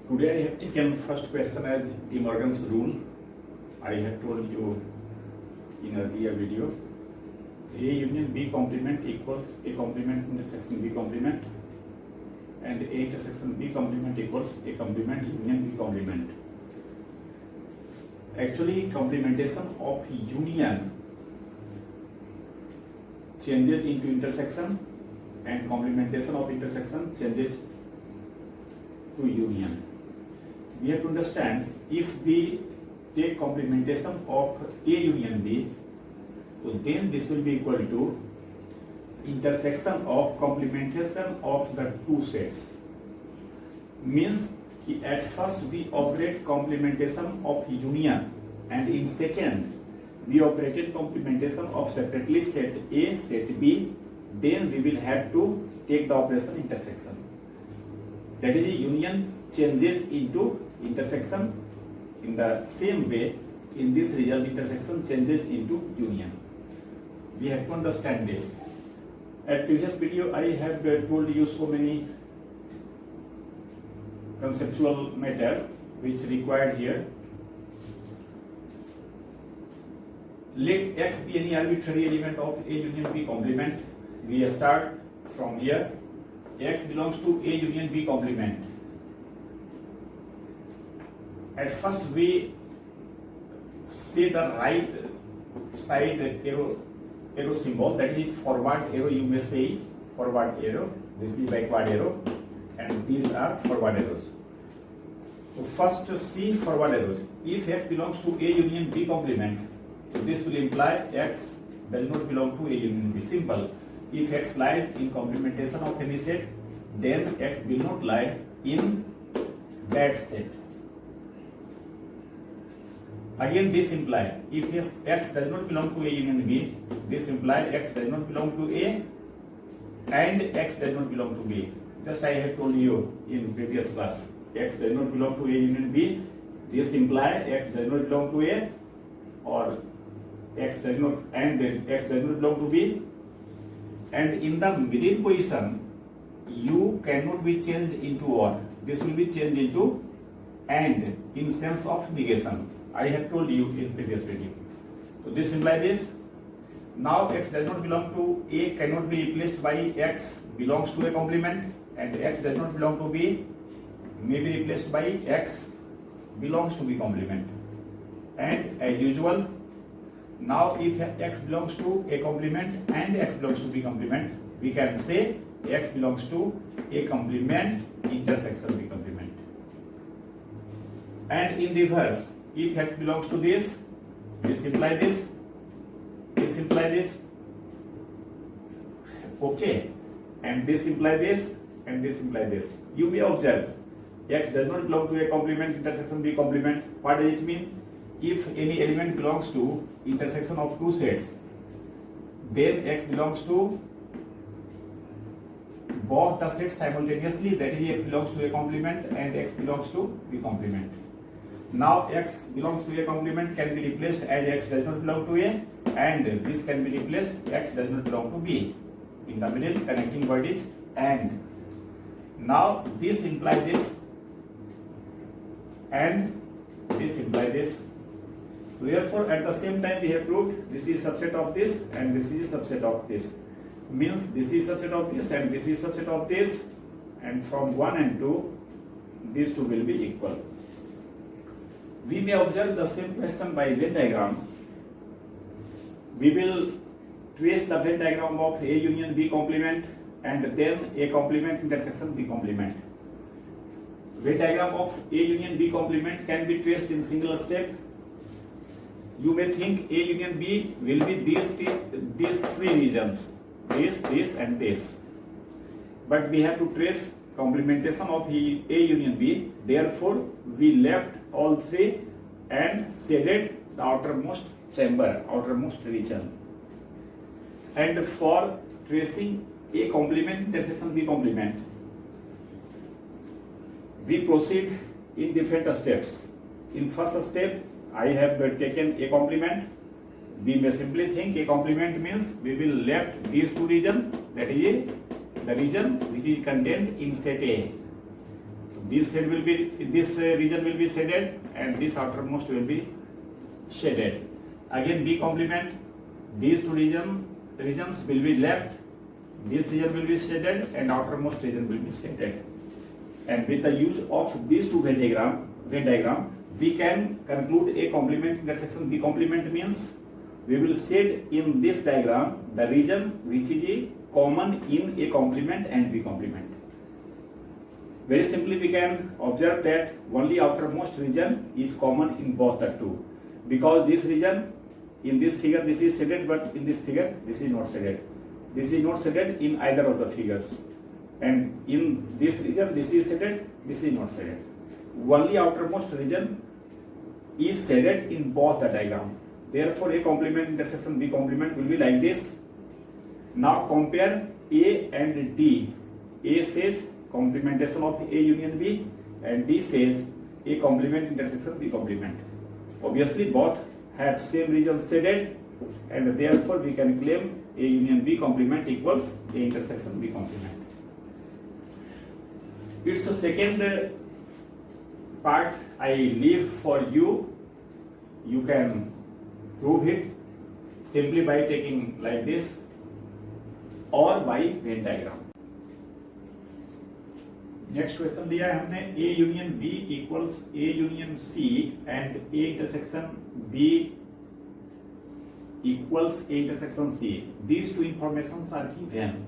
Today I have taken first question as De Morgan's rule. I have told you in earlier video. A union B complement equals A complement intersection B complement, and A intersection B complement equals A complement union B complement. Actually, complementation of union changes into intersection, and complementation of intersection changes to union. We have to understand, if we take complementation of A union B, so then this will be equal to intersection of complementation of the two sets. Means at first we operate complementation of union, and in second we operated complementation of separately set A, set B. Then we will have to take the operation intersection. That is, union changes into intersection. In the same way, in this result, intersection changes into union. We have to understand this. At previous video, I have told you so many conceptual matter which required here. Let X be any arbitrary element of A union B complement. We start from here. X belongs to A union B complement. At first we see the right side arrow symbol, that is forward arrow, you may say it, forward arrow. This is backward arrow, and these are forward arrows. So first see forward arrows. If X belongs to A union B complement, this will imply X does not belong to A union B. Simple. If X lies in complementation of any set, then X will not lie in that set. Again, this implies if X does not belong to A union B, this implies X does not belong to A and X does not belong to B. Just I have told you in previous class, X does not belong to A union B. This implies X does not belong to A, or X does not, and X does not belong to B. And in the middle position, U cannot be changed into or. This will be changed into and in sense of negation. I have told you in previous video. So this implies this. Now X does not belong to A cannot be replaced by X belongs to a complement, and X does not belong to B may be replaced by X belongs to B complement. And as usual, now if X belongs to A complement and X belongs to B complement, we can say X belongs to A complement intersection B complement. And in reverse, if X belongs to this implies this implies this, okay, and this implies this, and this implies this. You may observe X does not belong to A complement intersection B complement. What does it mean? If any element belongs to intersection of two sets, then X belongs to both the sets simultaneously, that is, X belongs to A complement and X belongs to B complement. Now X belongs to A complement can be replaced as X does not belong to A, and this can be replaced X does not belong to B. In the middle connecting word is and. Now this implies this and this implies this. Therefore, at the same time we have proved this is subset of this and this is subset of this. Means this is subset of this and this is subset of this, and from 1 and 2 these two will be equal. We may observe the same question by Venn diagram. We will trace the Venn diagram of A union B complement and then A complement intersection B complement. Venn diagram of A union B complement can be traced in single step. You may think A union B will be these three regions, this and this. But we have to trace complementation of A union B. Therefore, we left all three and shaded the outermost chamber, outermost region. And for tracing A complement intersection B complement, we proceed in different steps. In first step, I have taken A complement. We may simply think A complement means we will left these two regions, that is the region which is contained in set A. this region will be shaded and this outermost will be shaded. Again B complement, these two regions will be left, this region will be shaded and outermost region will be shaded. And with the use of these two Venn diagram, we can conclude a complement intersection. B complement means we will shade in this diagram the region which is a common in A complement and B complement. Very simply we can observe that only outermost region is common in both the two, because this region in this figure this is shaded, but in this figure this is not shaded. This is not shaded in either of the figures, and in this region this is shaded, this is not shaded. Only outermost region is shaded in both the diagram. Therefore A complement intersection B complement will be like this. Now compare A and D. A says complementation of A union B and D says A complement intersection B complement. Obviously both have same region shaded, and therefore we can claim A union B complement equals A intersection B complement. It's the second part I leave for you. You can prove it simply by taking like this और by Venn diagram. Next question दिया है हमने A union B equals A union C and A intersection B equals A intersection C. These two informations are given.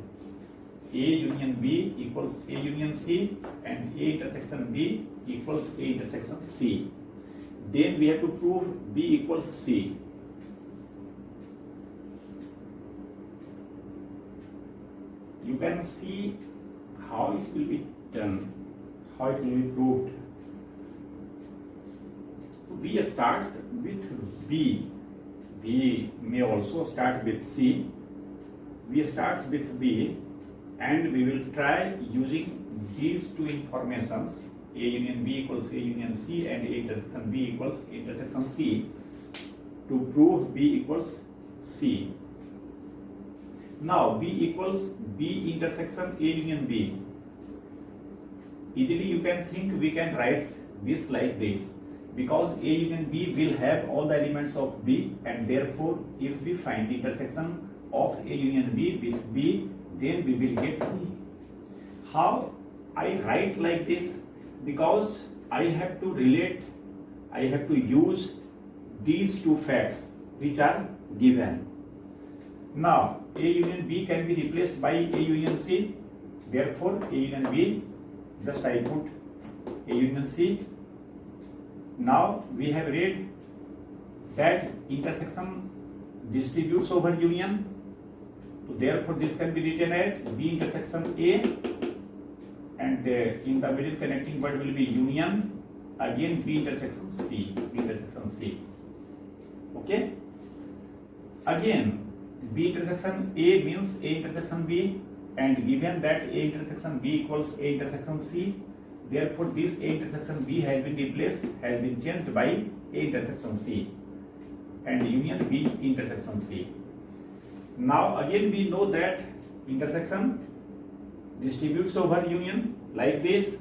A union B equals A union C and A intersection B equals A intersection C. Then we have to prove B equals C. You can see how it will be done, how it will be proved. We start with B. We may also start with C. We start with B and we will try using these two informations, A union B equals A union C and A intersection B equals A intersection C, to prove B equals C. Now B equals B intersection A union B. Easily you can think we can write this like this, because A union B will have all the elements of B, and therefore if we find the intersection of A union B with B, then we will get B. How I write like this? Because I have to relate, I have to use these two facts which are given. Now A union B can be replaced by A union C, therefore A union B, just I put A union C. Now we have read that intersection distributes over union, so therefore this can be written as B intersection A, and in the middle connecting word will be union, again B intersection C, B intersection C. Okay, again B intersection A means A intersection B, and given that A intersection B equals A intersection C, therefore this A intersection B has been replaced, has been changed by A intersection C and union B intersection C. Now again we know that intersection distributes over union like this,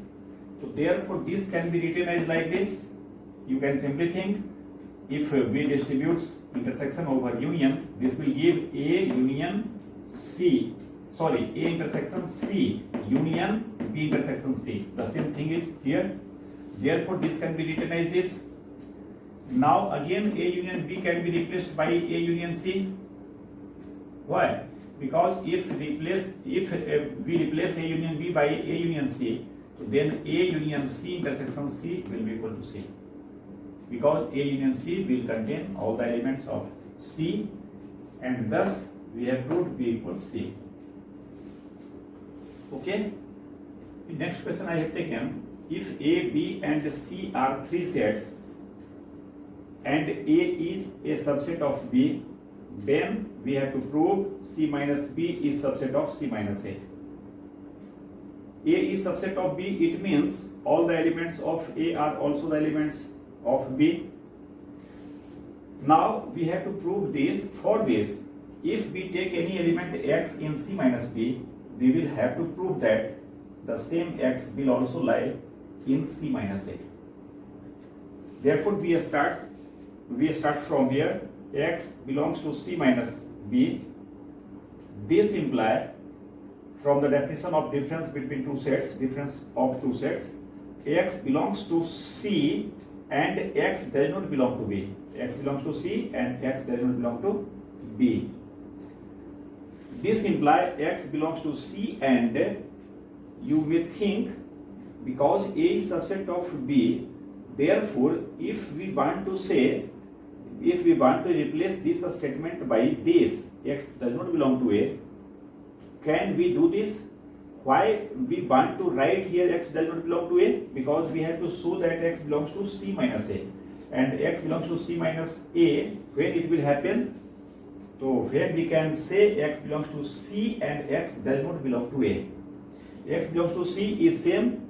so therefore this can be written as like this. You can simply think, if B distributes intersection over union, this will give A union C, sorry, A intersection C union B intersection C. The same thing is here. Therefore this can be written as this. Now again A union B can be replaced by A union C. Why? Because if we replace A union B by A union C, so then A union C intersection C will be equal to C, because A union C will contain all the elements of C, and thus we have proved B equals C. Okay. The next question I have taken, if A, B and C are three sets and A is a subset of B, then we have to prove C minus B is subset of C minus A. A is subset of B, it means all the elements of A are also the elements of B. Now we have to prove this. For this, if we take any element X in C minus B, we will have to prove that the same X will also lie in C minus A. Therefore, we start from here. X belongs to C minus B. This implies, from the definition of difference between two sets, difference of two sets, X belongs to C and X does not belong to B. X belongs to C and X does not belong to B. This implies X belongs to C, and you may think, because A is subset of B, therefore if we want to replace this statement by this, X does not belong to A, can we do this? Why we want to write here X does not belong to A? Because we have to show that X belongs to C minus A, and X belongs to C minus A. When it will happen? So when we can say X belongs to C and X does not belong to A. X belongs to C is same,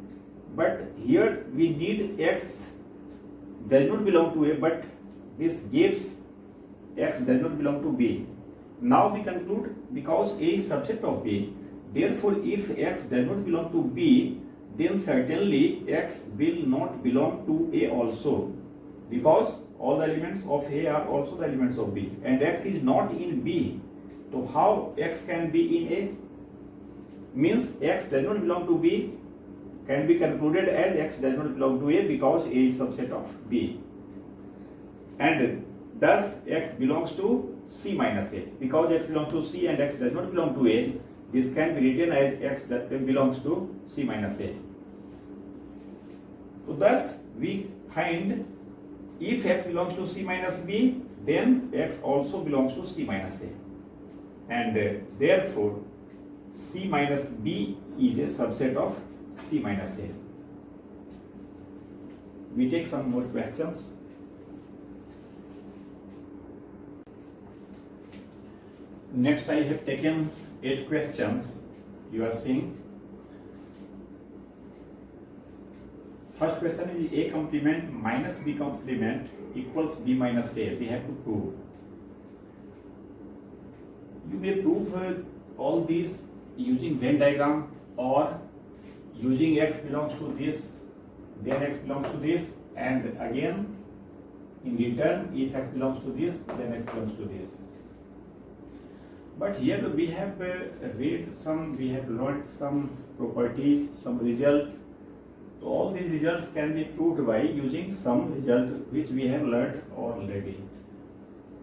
but here we need X does not belong to A, but this gives X does not belong to B. Now we conclude, because A is subset of B, therefore if X does not belong to B, then certainly X will not belong to A also, because all the elements of A are also the elements of B, and X is not in B. So how X can be in A? Means X does not belong to B can be concluded as X does not belong to A, because A is subset of B, and thus X belongs to C minus A. Because X belongs to C and X does not belong to A, this can be written as X that belongs to C minus A. So thus we find, if X belongs to C minus B, then X also belongs to C minus A, and therefore C minus B is a subset of C minus A. We take some more questions. Next, I have taken 8 questions. You are seeing. First question is A complement minus B complement equals B minus A. We have to prove. You may prove all these using Venn diagram, or using X belongs to this, then X belongs to this, and again in return, if X belongs to this, then X belongs to this. But here we have read some, we have learned some properties, some result. So all these results can be proved by using some result which we have learned already.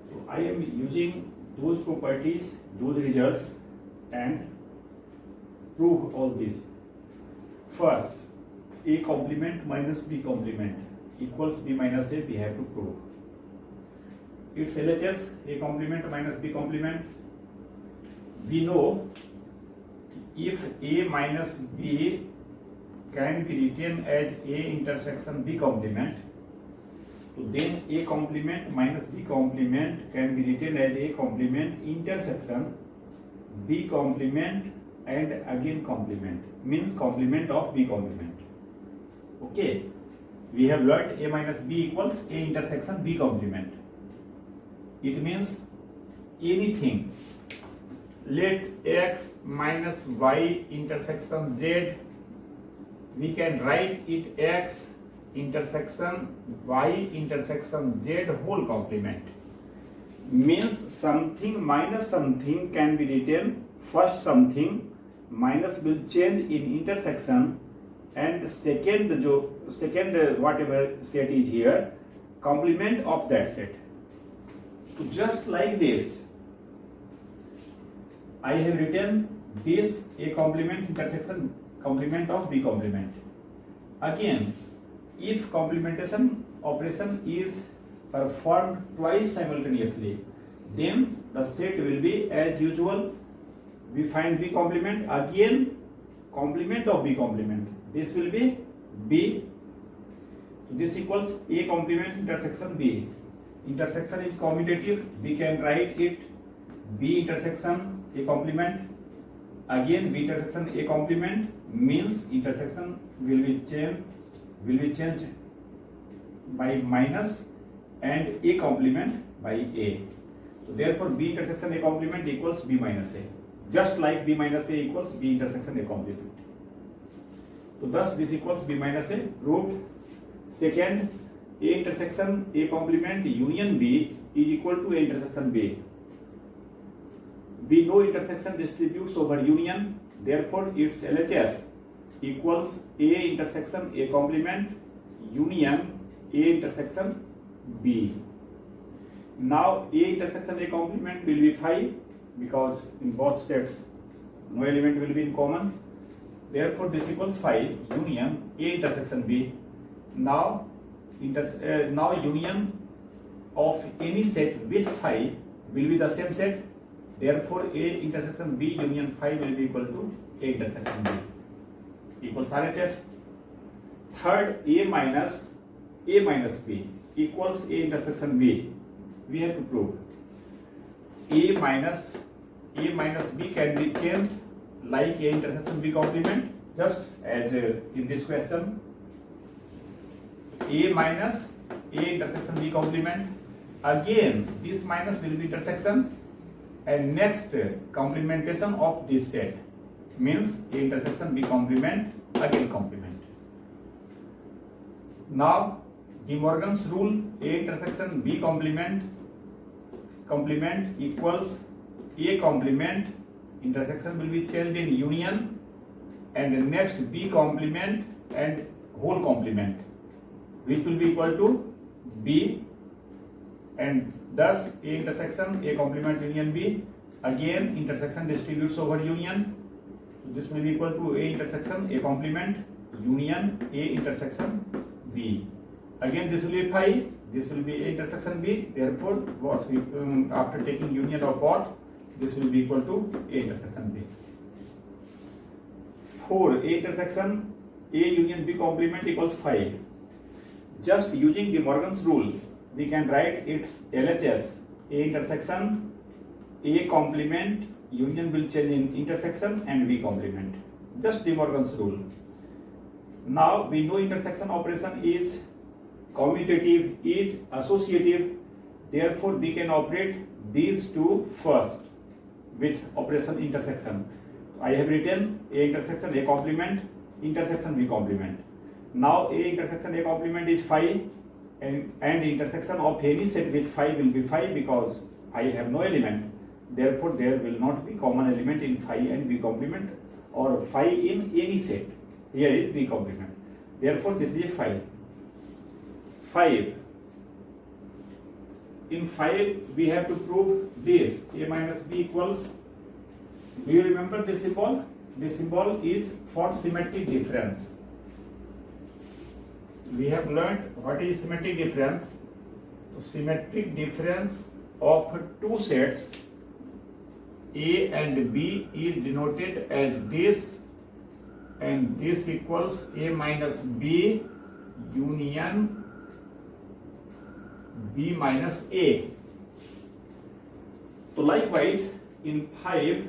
So I am using those properties, those results, and prove all these. First, A complement minus B complement equals B minus A, we have to prove. It's LHS, A complement minus B complement. We know if A minus B can be written as A intersection B complement, so then A complement minus B complement can be written as A complement intersection B complement and again complement, means complement of B complement. Okay, we have learned A minus B equals A intersection B complement. It means anything, let X minus Y intersection Z, we can write it X intersection Y intersection Z whole complement. Means something minus something can be written, first something minus will change in intersection, and second whatever set is here, complement of that set. So just like this, I have written this A complement intersection complement of B complement. Again, if complementation operation is performed twice simultaneously, then the set will be as usual. We find B complement, again complement of B complement. This will be B. This equals A complement intersection B. Intersection is commutative. We can write it B intersection A complement. Again B intersection A complement, means intersection will be changed by minus and A complement by A. So therefore B intersection A complement equals B minus A. Just like B minus A equals B intersection A complement. तो thus this equals b minus a proved. Second, a intersection a complement union b is equal to a intersection b. We know intersection distributes over union, therefore its LHS equals a intersection a complement union a intersection b. Now a intersection a complement will be phi because in both sets no element will be in common. Therefore this equals phi union a intersection b. Now union of any set with phi will be the same set. Therefore a intersection b union phi will be equal to a intersection b equals RHS. Third, a minus b equals a intersection b. We have to prove a minus b can be changed like a intersection b complement, just as in this question. A minus a intersection b complement. Again this minus will be intersection, and next complementation of this set means a intersection b complement again complement. Now De Morgan's rule, a intersection b complement equals a complement, intersection will be changed in union, and the next b complement and whole complement, which will be equal to b, and thus a intersection a complement union b. Again intersection distributes over union, so this will be equal to a intersection a complement union a intersection b. Again this will be phi, this will be a intersection b. Therefore after taking union of both, this will be equal to a intersection b. 4, a intersection a union b complement equals phi. Just using De Morgan's rule, we can write its LHS a intersection a complement union will change in intersection and b complement. Just De Morgan's rule. Now we know intersection operation is commutative, is associative. Therefore we can operate these two first with operation intersection. I have written a intersection a complement intersection b complement. Now a intersection a complement is phi, and intersection of any set with phi will be phi because phi have no element. Therefore there will not be common element in phi and b complement, or phi in any set. Here is b complement. Therefore this is phi. 5. In 5 we have to prove this a minus b equals, do you remember this symbol? This symbol is for symmetric difference. We have learned what is symmetric difference. So symmetric difference of two sets a and b is denoted as this, and this equals a minus b union b minus a. So likewise in 5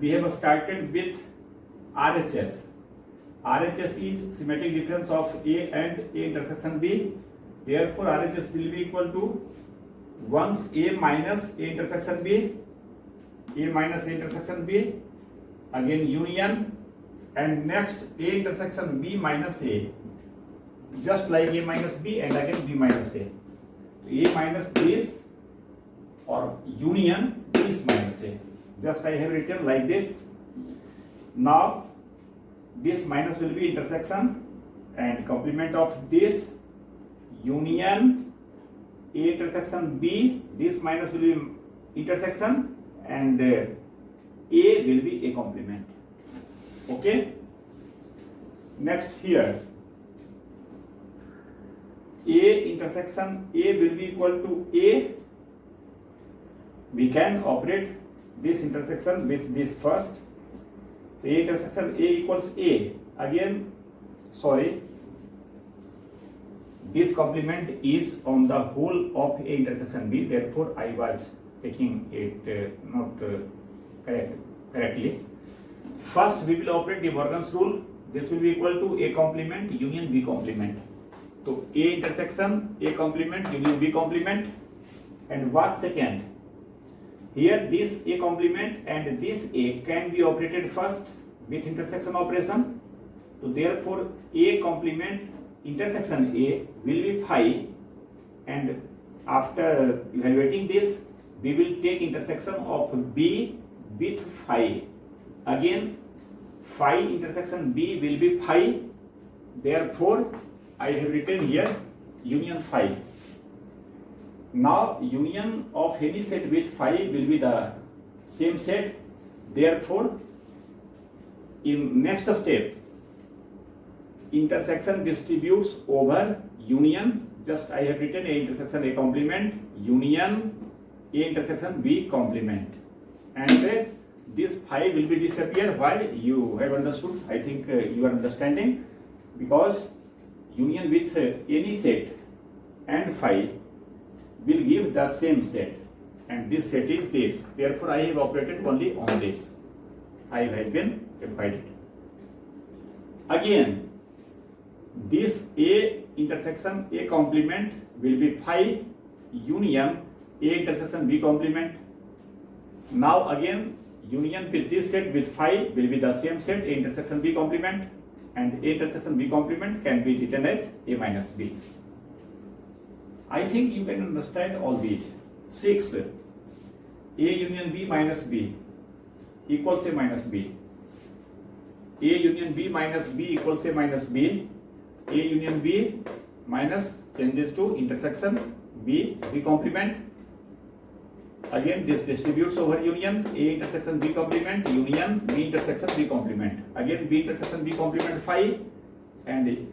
we have started with RHS. RHS is symmetric difference of a and a intersection b. Therefore RHS will be equal to once a minus a intersection b, a minus a intersection b, again union, and next a intersection b minus a, just like a minus b, and again b minus a. A minus this, or union this minus a. Just I have written like this. Now this minus will be intersection, and complement of this union a intersection b, this minus will be intersection, and a will be a complement. Okay. Next here, a intersection a will be equal to a. We can operate this intersection with this first. A intersection a equals a. Again, sorry, this complement is on the whole of a intersection b. Therefore I was taking it not correctly. First we will operate De Morgan's rule. This will be equal to a complement union b complement. So a intersection a complement union b complement. And what second? Here this a complement and this a can be operated first with intersection operation, So therefore A complement intersection A will be phi, and after evaluating this we will take intersection of B with phi. Again phi intersection B will be phi, therefore I have written here union phi. Now union of any set with phi will be the same set, therefore in next step intersection distributes over union. Just I have written A intersection A complement union A intersection B complement, and this phi will be disappear. Why? You have understood. I think you are understanding, because union with any set and phi will give the same set, and this set is this. Therefore I have operated only on this. Phi has been divided. Again this A intersection A complement will be phi union A intersection B complement. Now again union with this set with phi will be the same set, A intersection B complement, and A intersection B complement can be written as A minus B. I think you can understand all these. 6. A union B minus B equals A minus B. A union B minus B equals A minus B. A union B minus changes to intersection B complement. Again this distributes over union A intersection B complement union B intersection B complement. Again B intersection B complement phi, and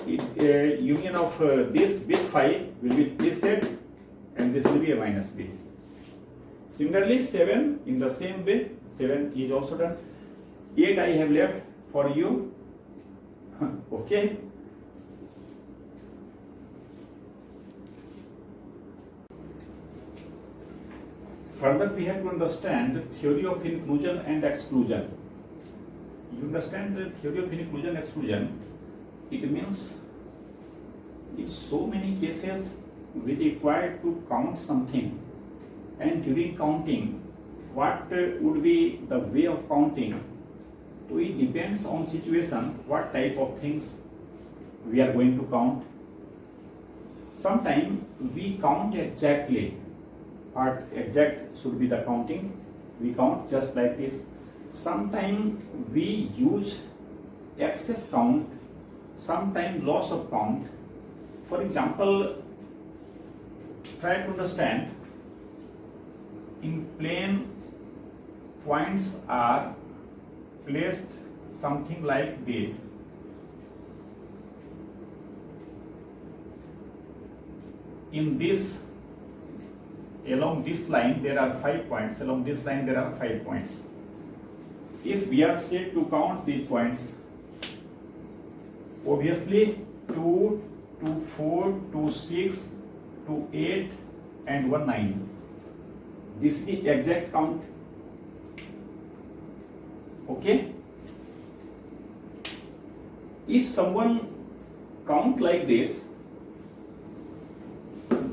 union of this with phi will be this set, and this will be A minus B. Similarly 7 in the same way, 7 is also done. 8 I have left for you. Okay. Further we have to understand the theory of inclusion and exclusion. You understand the theory of inclusion and exclusion? It means in so many cases we require to count something, and during counting what would be the way of counting? So it depends on situation what type of things we are going to count. Sometimes we count exactly. What exact should be the counting, we count just like this. Sometimes we use excess count, sometimes loss of count. For example, try to understand, in plane points are placed something like this. In this, along this line there are 5 points, along this line there are 5 points. If we are said to count these points, obviously 2 to 4 to 6 to 8 and 1 9. This is the exact count. Okay. If someone count like this,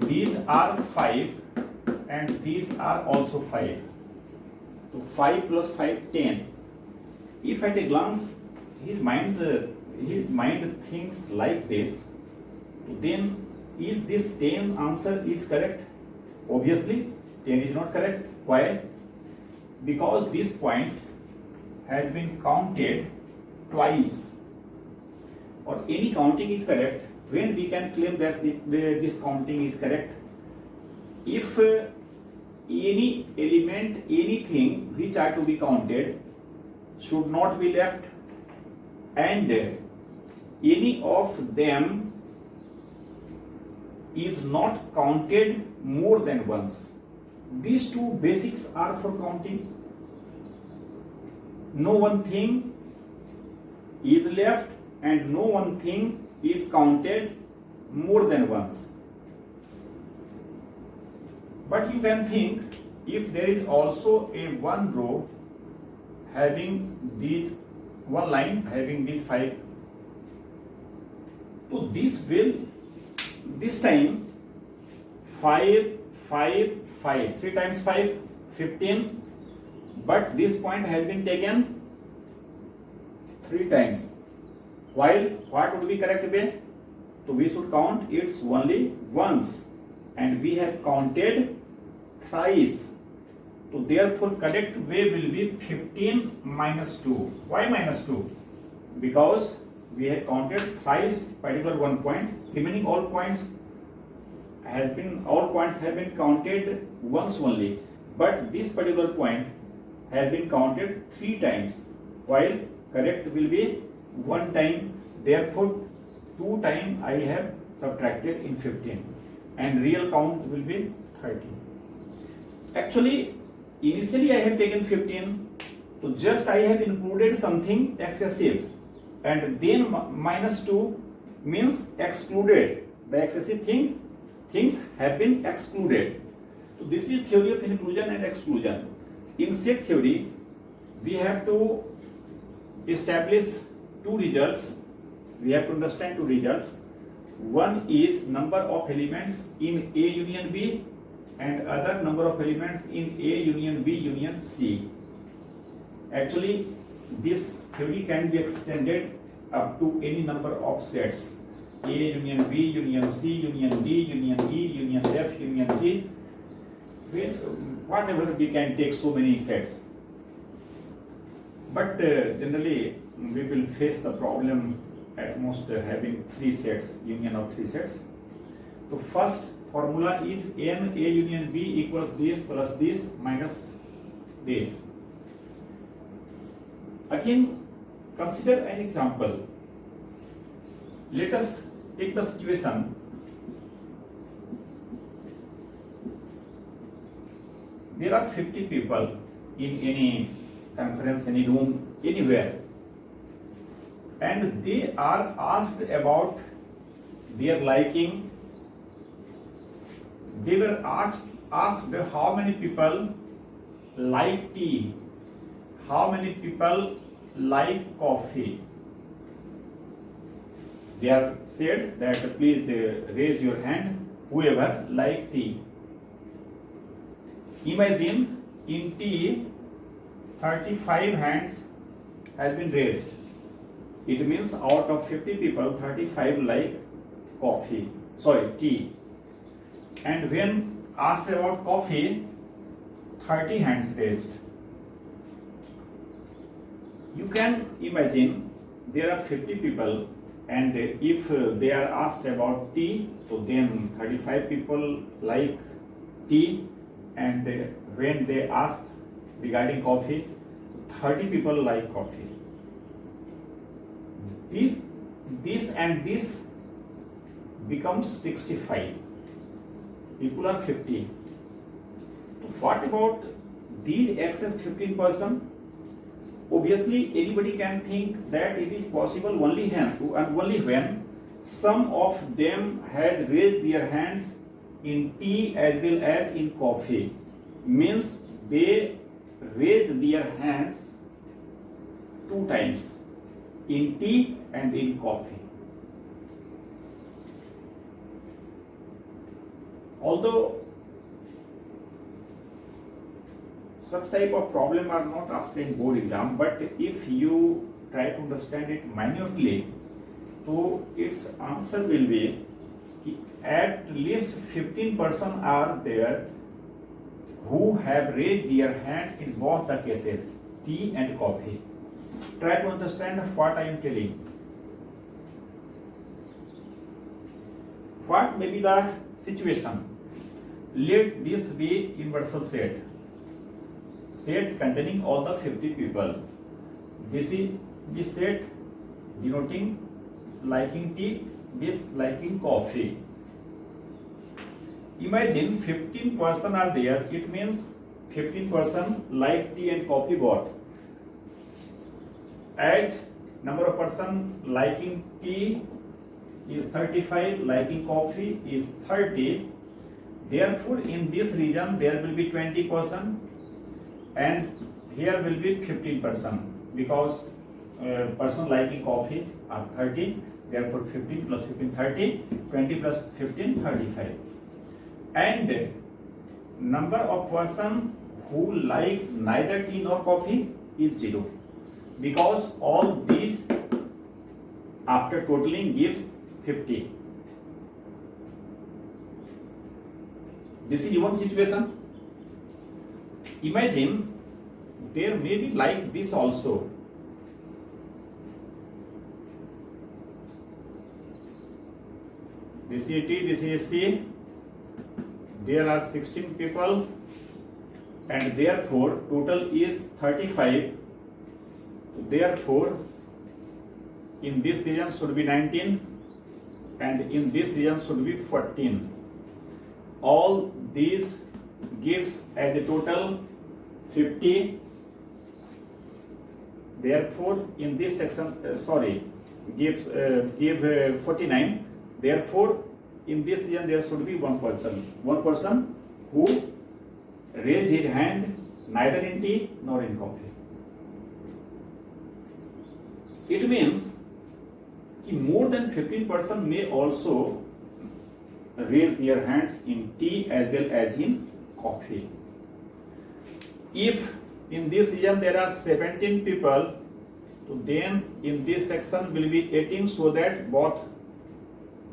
these are 5 and these are also 5. So 5 plus 5 10. If at a glance his mind thinks like this, then is this 10 answer is correct? Obviously 10 is not correct. Why? Because this point has been counted twice, or any counting is correct. When we can claim that this counting is correct? If any element, anything which are to be counted should not be left, and any of them is not counted more than once. These two basics are for counting. No one thing is left and no one thing is counted more than once. But you can think, if there is also a one row having these, one line having these 5, so this will, this time 5, 5, 5, 3 times 5, 15, but this point has been taken 3 times. while what would be correct way? So we should count it's only once, and we have counted thrice. So therefore correct way will be 15 minus 2. Why minus 2? Because we have counted thrice particular one point. Remaining all points have been counted once only, but this particular point has been counted 3 times, while correct will be 1 time. Therefore 2 times I have subtracted in 15, and real count will be 30. Actually initially I have taken 15, so just I have included something excessive, and then minus 2 means excluded. The excessive things have been excluded. So this is theory of inclusion and exclusion. In set theory we have to establish 2 results. We have to understand 2 results. One is number of elements in A union B, and other number of elements in A union B union C. Actually this theory can be extended up to any number of sets: A union B, union C, union D, union E, union F, union G. Whatever, we can take so many sets. But generally we will face the problem at most having 3 sets, union of 3 sets. So first formula is n A union B equals this plus this minus this. Again consider an example. Let us take the situation there are 50 people in any conference, any room, anywhere, and they are asked about their liking. They were asked how many people like tea, how many people like coffee. They are said that please raise your hand whoever like tea. Imagine in tea 35 hands has been raised. It means out of 50 people 35 like tea. And when asked about coffee, 30 hands raised. You can imagine there are 50 people, and if they are asked about tea, so then 35 people like tea, and when they asked regarding coffee, 30 people like coffee. This and this becomes 65. People are 50. What about these excess 15%? Obviously anybody can think that it is possible only when some of them has raised their hands in tea as well as in coffee. Means they raised their hands 2 times, in tea and in coffee. Although such type of problem are not asked in board exam, but if you try to understand it minutely, so its answer will be at least 15% are there who have raised their hands in both the cases, tea and coffee. Try to understand what I am telling. What may be the situation? Let this be universal set containing all the 50 people. This is the set denoting liking tea, this liking coffee. Imagine 15% are there. It means 15% like tea and coffee both. As number of person liking tea is 35, liking coffee is 30. Therefore in this region there will be 20%, and here will be 15%, because person liking coffee are 30. Therefore 15 plus 15 30, 20 plus 15 35. And number of person who like neither tea nor coffee is 0, because all these after totaling gives 50. This is one situation. Imagine there may be like this also. This is T, this is C. There are 16 people and therefore total is 35. Therefore in this region should be 19 and in this region should be 14. All these gives as a total 50. Therefore in this section give 49. Therefore in this region there should be one person who raised his hand neither in tea nor in coffee. It means more than 15% may also raise their hands in tea as well as in coffee. If in this region there are 17 people, so then in this section will be 18, so that both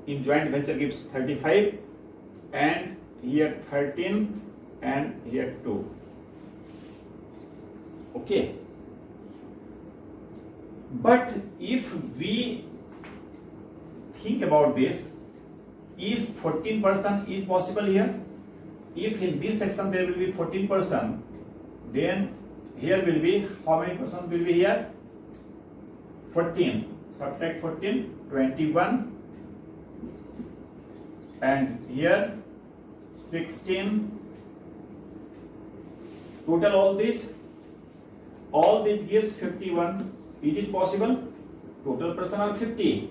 in joint venture gives 35 and here 13 and here 2. Okay. But if we think about this, is 14% is possible here? If in this section there will be 14%, then here will be, how many percent will be here? 14. Subtract 14, 21. And here 16. Total all this gives 51. Is it possible? Total person are 50.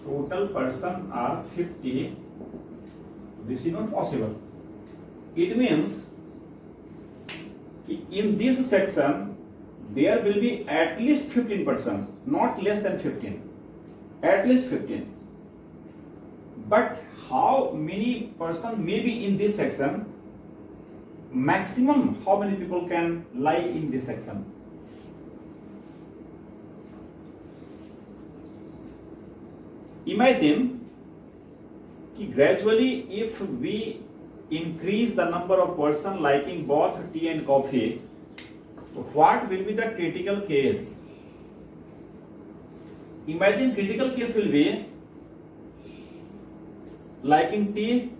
Total person are 50. This is not possible. It means in this section there will be at least 15%, not less than 15. At least 15. But how many person may be in this section? Maximum how many people can lie in this section? Imagine gradually if we increase the number of person liking both tea and coffee, what will be the critical case? Imagine critical case will be liking tea,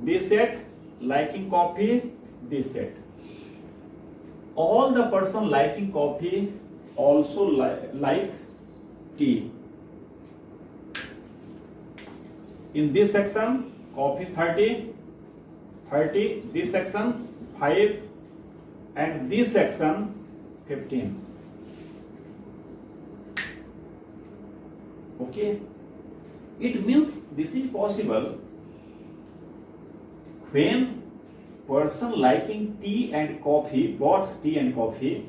this set, liking coffee, this set. All the person liking coffee also like tea. In this section, coffee 30, this section 5, and this section 15. Okay, it means this is possible when person liking tea and coffee, both tea and coffee,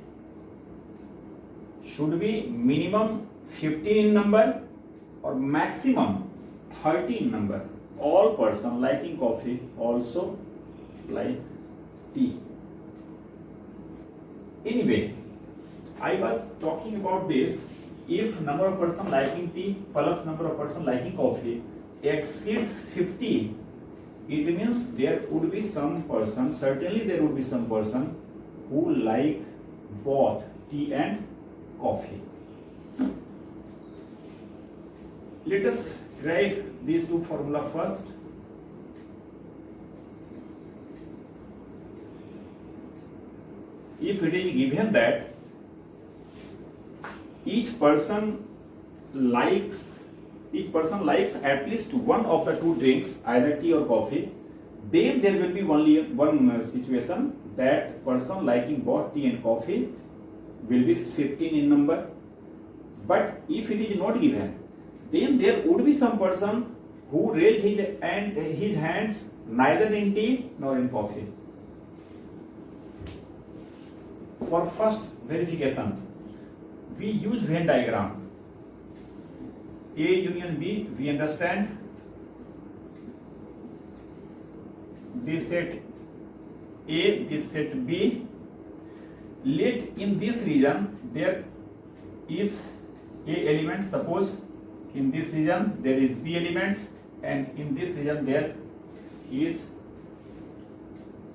should be minimum 15 in number or maximum 30 in number. All person liking coffee also like tea. Anyway, I was talking about this. If number of person liking tea plus number of person liking coffee exceeds 50, it means there would be some person, certainly there would be some person who like both tea and coffee. Let us derive these two formula first. If it is given that each person likes at least one of the two drinks, either tea or coffee, then there will be only one situation that person liking both tea and coffee will be 15 in number. But if it is not given, then there would be some person who raised his hands neither in tea nor in coffee. For first verification, we use Venn diagram. A union B, we understand this set A, this set B. Let in this region there is a element, suppose in this region there is B elements, and in this region there is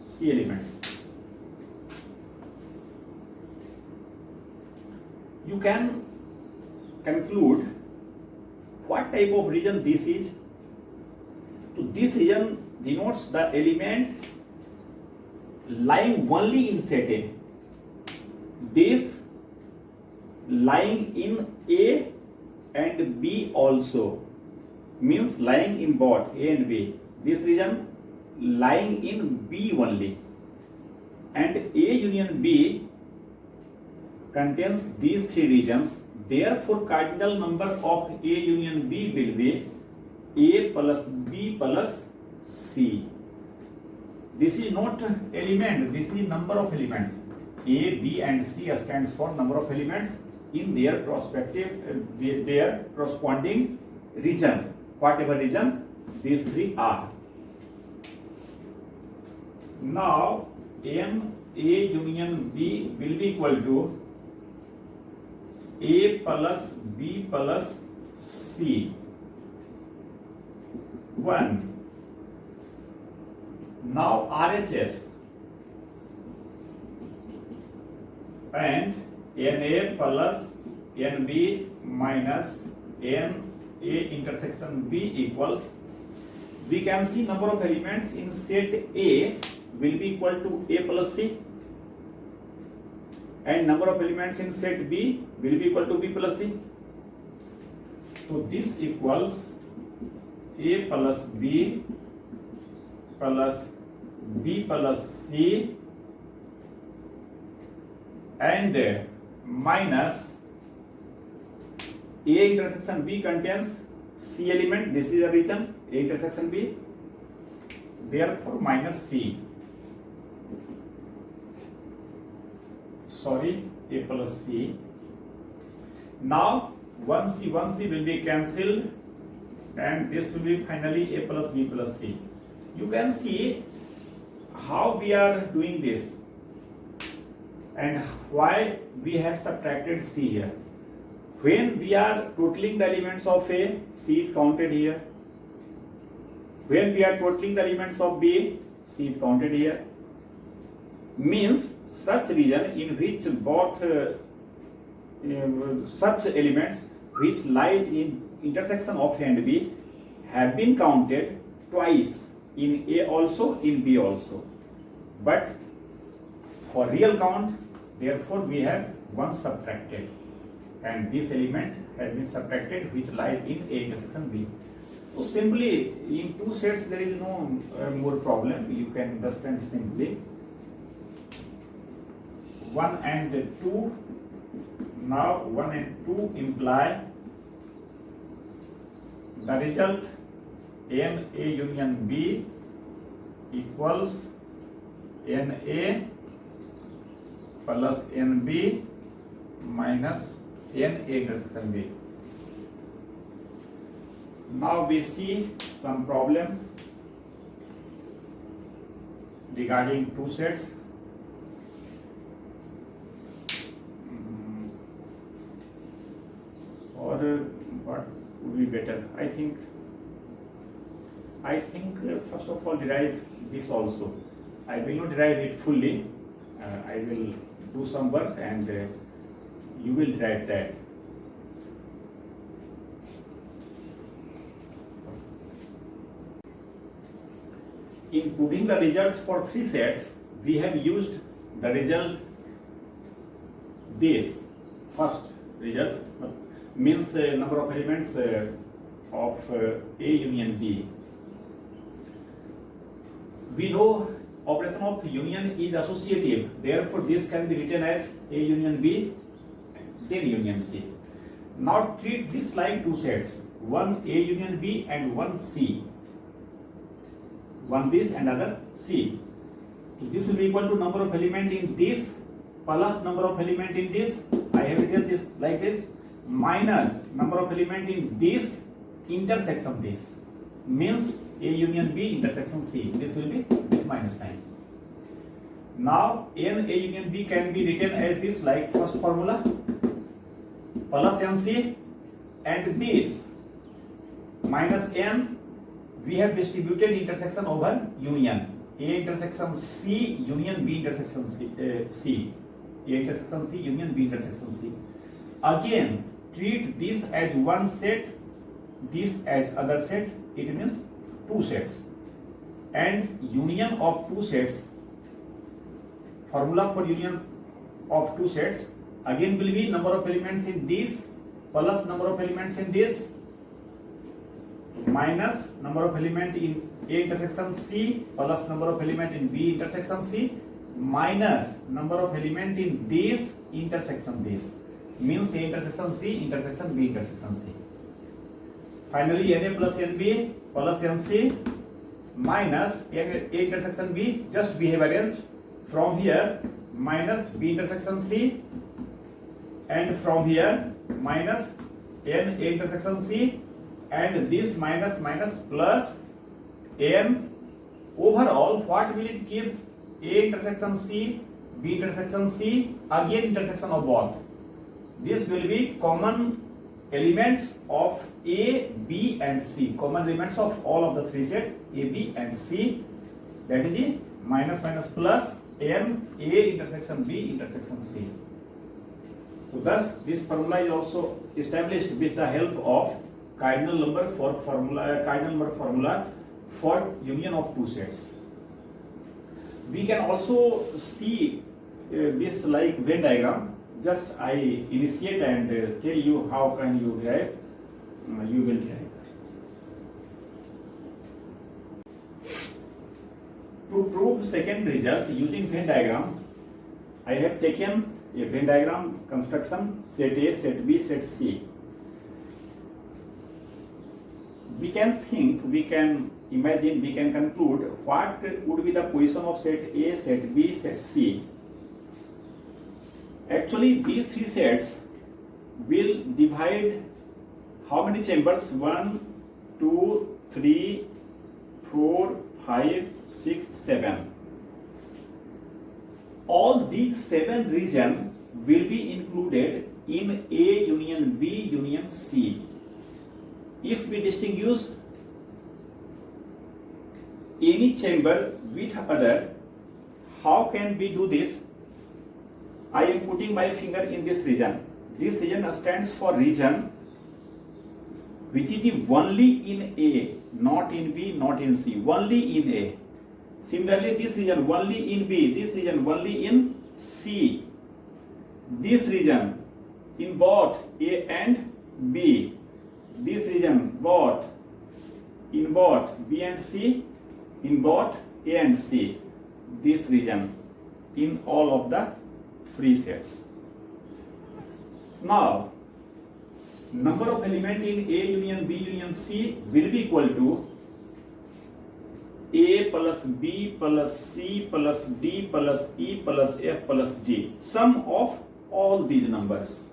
C elements. You can conclude what type of region this is. So this region denotes the elements lying only in set A. This lying in A and B also, means lying in both A and B. This region lying in B only, and A union B contains these three regions. Therefore, cardinal number of A union B will be A plus B plus C. This is not element, this is number of elements. A, B and C stands for number of elements in their their corresponding region, whatever region these three are. Now, M A union B will be equal to A plus B plus C. 1. Now RHS and NA plus NB minus NA intersection B equals, we can see number of elements in set A will be equal to A plus C, and number of elements in set B will be equal to B plus C. So this equals A plus B plus B plus C and minus A intersection B contains C element. This is a region A intersection B, therefore minus C. Sorry, A plus C. Now 1C will be cancelled, and this will be finally A plus B plus C. You can see how we are doing this and why we have subtracted C here. When we are totaling the elements of A, C is counted here. When we are totaling the elements of B, C is counted here. Means such region in which both such elements which lie in intersection of A and B have been counted twice, in A also, in B also. But for real count, therefore we have one subtracted, and this element has been subtracted which lies in A intersection B. So simply in two sets there is no more problem. You can understand simply 1 and 2. Now 1 and 2 imply the result NA union B equals NA plus NB minus NA intersection B. Now we see some problem regarding two sets. Or what would be better? I think first of all derive this also. I will not derive it fully. I will do some work and you will derive that. In proving the results for three sets, we have used the result, this first result means number of elements of A union B. We know operation of union is associative, therefore this can be written as A union B then union C. Now treat this like two sets, one A union B and one C. One this and other C. So this will be equal to number of element in this plus number of element in this. I have written this like this, minus number of element in this intersection this, means A union B intersection C. This will be with minus sign. Now N A union B can be written as this, like first formula plus NC, and this minus n, we have distributed intersection over union. A intersection C union B intersection C. A intersection C union B intersection C. Again, treat this as one set, this as other set. It means two sets. And union of two sets, formula for union of two sets again will be number of elements in this plus number of elements in this minus number of element in A intersection C plus number of element in B intersection C minus number of element in this intersection this, means A intersection C intersection B intersection C. Finally NA plus NB plus NC minus A intersection B, just we have arranged from here minus B intersection C, and from here minus N A intersection C, and this minus minus plus N. Overall, what will it give? A intersection C, B intersection C, again intersection of both. This will be common elements of A, B and C, common elements of all of the three sets A, B and C, that is the minus minus plus N A intersection B intersection C. So thus this formula is also established with the help of cardinal number formula for union of two sets. We can also see this like Venn diagram. Just I initiate and tell you how can you derive. You will derive. To prove second result using Venn diagram, I have taken a Venn diagram construction, set A, set B, set C. We can think, we can imagine, we can conclude what would be the position of set A, set B, set C. Actually, these three sets will divide how many chambers? 1, 2, 3, 4, 5, 6, 7. All these 7 regions will be included in A union B union C. If we distinguish any chamber with other, how can we do this? I am putting my finger in this region. This region stands for region which is only in A, not in B, not in C, only in A. Similarly, this region only in B, this region only in C. This region in both A and B. This region both in both B and C, in both A and C. This region in all of the three sets. Now, number of element in A union B union C will be equal to A plus B plus C plus D plus E plus F plus G, sum of all these numbers.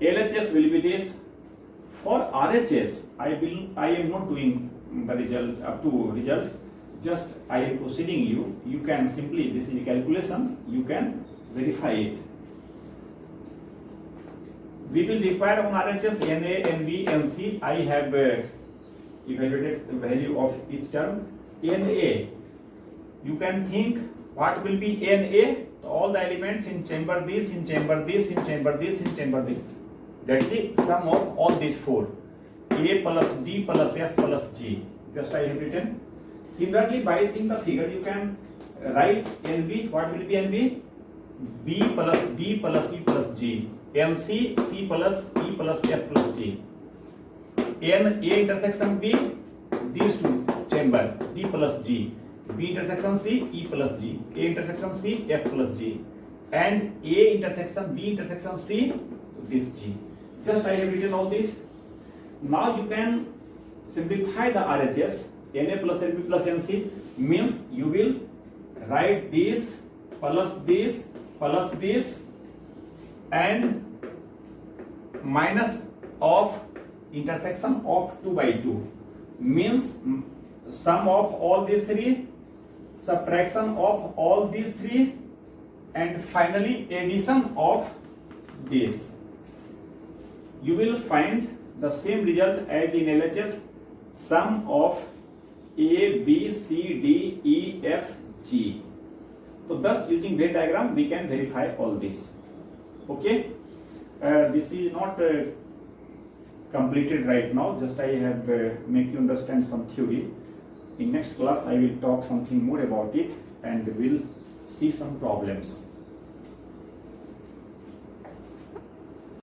LHS will be this. For RHS, I am not doing the result up to result. Just I am proceeding you. You can simply, this is a calculation, you can verify it. We will require on RHS NA, NB, NC. I have evaluated the value of each term. NA, you can think what will be NA? All the elements in chamber this, in chamber this, in chamber this, in chamber this. That is the sum of all these four. A plus D plus F plus G. Just I have written. Similarly, by seeing the figure, you can write NB. What will be NB? B plus D plus E plus G. NC, C plus E plus F plus G. N A intersection B, these two chamber D plus G. B intersection C, E plus G. A intersection C, F plus G. And A intersection B intersection C, this G. Just I have written all this. Now you can simplify the RHS. NA plus NB plus NC means you will write this plus this and minus of intersection of 2 by 2 means sum of all these three, subtraction of all these three, and finally addition of this. You will find the same result as in LHS, sum of A, B, C, D, E, F, G. So thus using Venn diagram we can verify all this. Okay, this is not completed right now, just I have make you understand some theory. In next class I will talk something more about it and will see some problems.